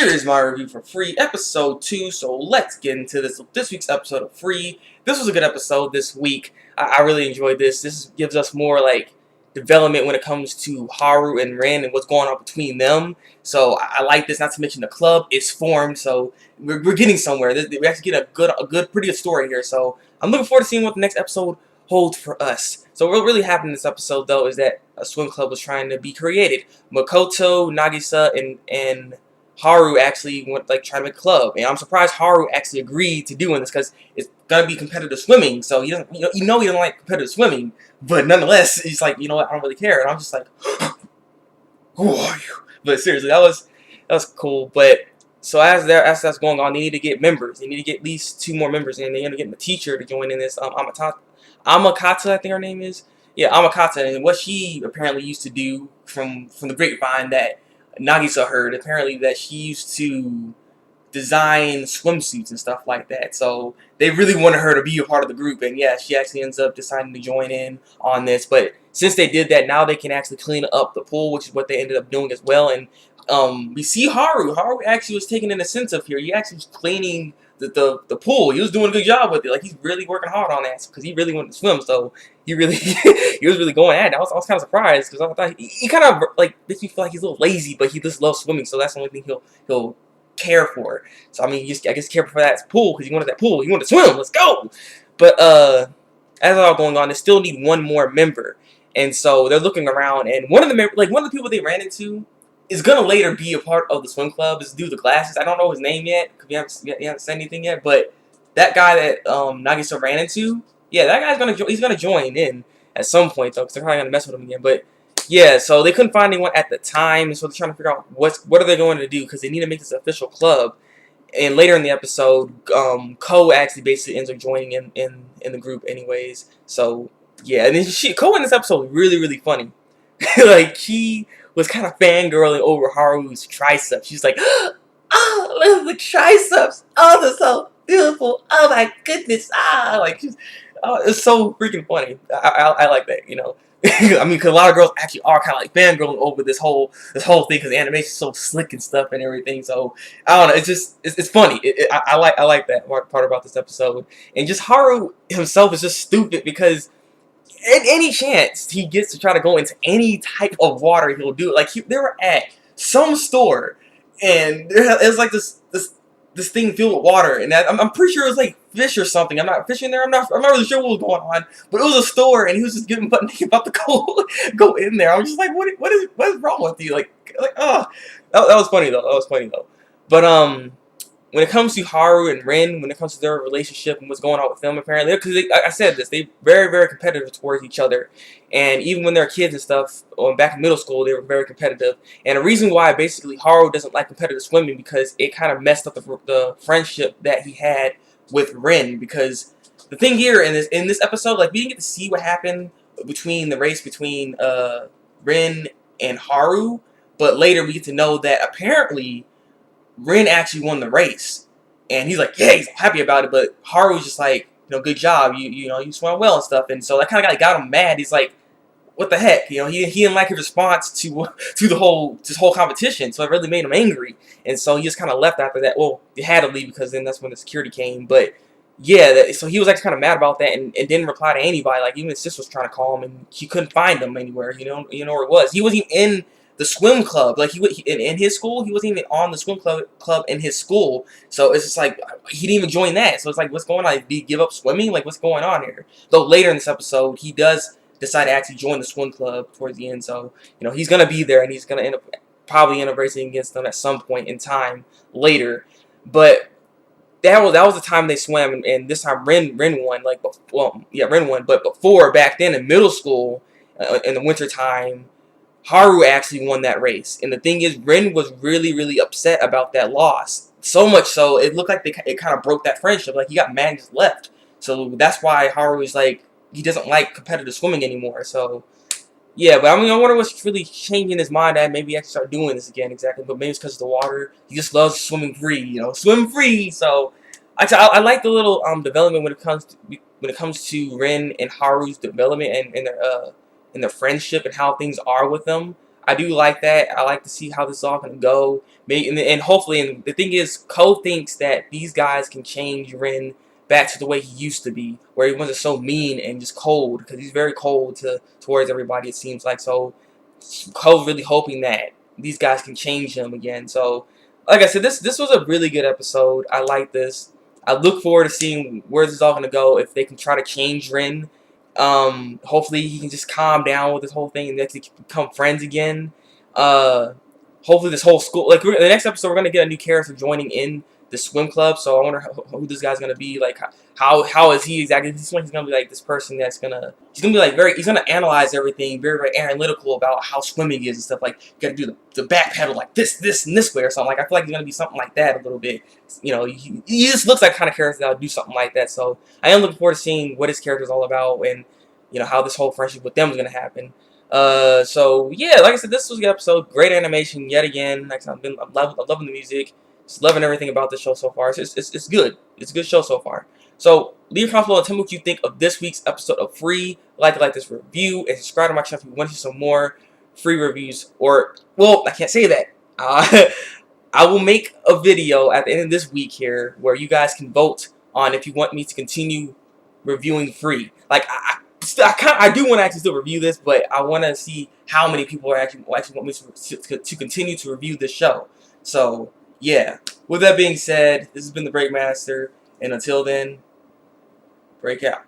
Here is my review for Free, episode 2, so let's get into this week's episode of Free. This was a good episode this week. I really enjoyed this. This gives us more, like, development when it comes to Haru and Rin and what's going on between them. So I like this, not to mention the club is formed, so we're getting somewhere. We actually get a pretty good story here, so I'm looking forward to seeing what the next episode holds for us. So what really happened in this episode, though, is that a swim club was trying to be created. Makoto, Nagisa, and Haru actually went trying to make a club, and I'm surprised Haru actually agreed to doing this because it's gonna be competitive swimming. So he doesn't, he doesn't like competitive swimming, but nonetheless, he's like, you know what, I don't really care, and I'm just like, who are you? But seriously, that was cool. But so as that's going on, they need to get members. They need to get at least 2 more members, and they end up getting a teacher to join in this. Amakata, I think her name is. Yeah, Amakata, and what she apparently used to do from the grapevine that Nagisa heard, apparently that she used to design swimsuits and stuff like that. So they really wanted her to be a part of the group, and yeah, she actually ends up deciding to join in on this. But since they did that, now they can actually clean up the pool, which is what they ended up doing as well. And we see Haru actually was taking an incentive here. He actually was cleaning the pool. He was doing a good job with it. Like, he's really working hard on that because he really wanted to swim. So he really he was really going at it. I was kind of surprised because I thought he kind of like makes me feel like he's a little lazy, but he just loves swimming. So that's the only thing he'll care for. So I mean, I guess care for that pool because he wanted that pool. He wanted to swim. Let's go. But as all going on, they still need 1 more member, and so they're looking around, and one of the people they ran into is gonna later be a part of the swim club. This dude with the glasses. I don't know his name yet because we haven't said anything yet. But that guy that Nagisa ran into, yeah, that guy's he's gonna join in at some point though, because they're probably gonna mess with him again. But yeah, so they couldn't find anyone at the time, so they're trying to figure out what are they going to do because they need to make this official club. And later in the episode, Ko actually basically ends up joining in the group anyways. So yeah, and then Ko in this episode was really funny. Like, he was kind of fangirling over Haru's triceps. She's like, oh, look at the triceps. Oh, they're so beautiful. Oh my goodness. Like, it's so freaking funny. I like that, you know. I mean, because a lot of girls actually are kind of like fangirling over this whole thing because the animation's so slick and stuff and everything. So I don't know. It's funny. I like that part about this episode. And just Haru himself is just stupid because at any chance he gets to try to go into any type of water, he'll do it. Like, they were at some store, and it's like this thing filled with water, and I'm pretty sure it was like fish or something. I'm not fishing there. I'm not really sure what was going on, but it was a store, and he was just getting about to go in there. I was just like, what is wrong with you? Like oh, that was funny though. That was funny though. But when it comes to Haru and Rin, when it comes to their relationship and what's going on with them, apparently, because like I said this, they're very competitive towards each other. And even when they're kids and stuff, or back in middle school, they were very competitive. And the reason why, basically, Haru doesn't like competitive swimming because it kind of messed up the friendship that he had with Rin. Because the thing here in this episode, like, we didn't get to see what happened between the race between Rin and Haru, but later we get to know that apparently Rin actually won the race, and he's like, yeah, he's happy about it. But Haru's just like, good job, you swam well and stuff. And so that kind of got him mad. He's like, what the heck, he didn't like his response to this whole competition. So it really made him angry, and so he just kind of left after that. Well, he had to leave because then that's when the security came. But yeah, so he was actually kind of mad about that, and didn't reply to anybody. Like, even his sister was trying to call him, and he couldn't find him anywhere. You know where it was. He wasn't even in the swim club. Like, in his school, he wasn't even on the swim club in his school. So it's just like, he didn't even join that. So it's like, what's going on? Did he give up swimming? Like, what's going on here? Though later in this episode, he does decide to actually join the swim club towards the end. So, he's going to be there, and he's going to probably end up racing against them at some point in time later. But that was the time they swam, and this time Rin won. Like, Rin won. But before, back then in middle school, in the winter time, Haru actually won that race. And the thing is, Rin was really upset about that loss. So much so, it looked like it kind of broke that friendship. Like, he got mad and just left. So that's why Haru is like, he doesn't like competitive swimming anymore. So yeah, but I mean, I wonder what's really changing his mind that maybe he actually start doing this again. Exactly, but maybe it's because of the water. He just loves swimming free, swim free. So I like the little development when it comes to Rin and Haru's development and their friendship and how things are with them. I do like that. I like to see how this is all going to go. Maybe, and hopefully, and the thing is, Ko thinks that these guys can change Rin back to the way he used to be, where he wasn't so mean and just cold, because he's very cold towards everybody, it seems like. So Ko's really hoping that these guys can change him again. So, like I said, this was a really good episode. I like this. I look forward to seeing where this is all going to go, if they can try to change Rin. Hopefully he can just calm down with this whole thing and they can become friends again. Hopefully this whole school, like, the next episode, we're going to get a new character joining in the swim club, so I wonder who this guy's going to be, like, how is he exactly. He's going to be like this person that's he's going to be like he's going to analyze everything, very, very analytical about how swimming is and stuff, like, you got to do the back pedal like this, and this way or something. Like, I feel like he's going to be something like that a little bit. You know, he just looks like the kind of character that would do something like that, so I am looking forward to seeing what his character is all about and, you know, how this whole friendship with them is going to happen. So yeah, like I said, this was a good episode. Great animation yet again. Like, I'm loving the music. Just loving everything about the show so far. It's good. It's a good show so far. So leave a comment below and tell me what you think of this week's episode of Free. Like this review and subscribe to my channel if you want to see some more free reviews. Or, well, I can't say that. I will make a video at the end of this week here where you guys can vote on if you want me to continue reviewing Free. Like, I do want to actually still review this, but I want to see how many people actually want me to continue to review this show. So, yeah. With that being said, this has been the Thabreakmaster, and until then, break out.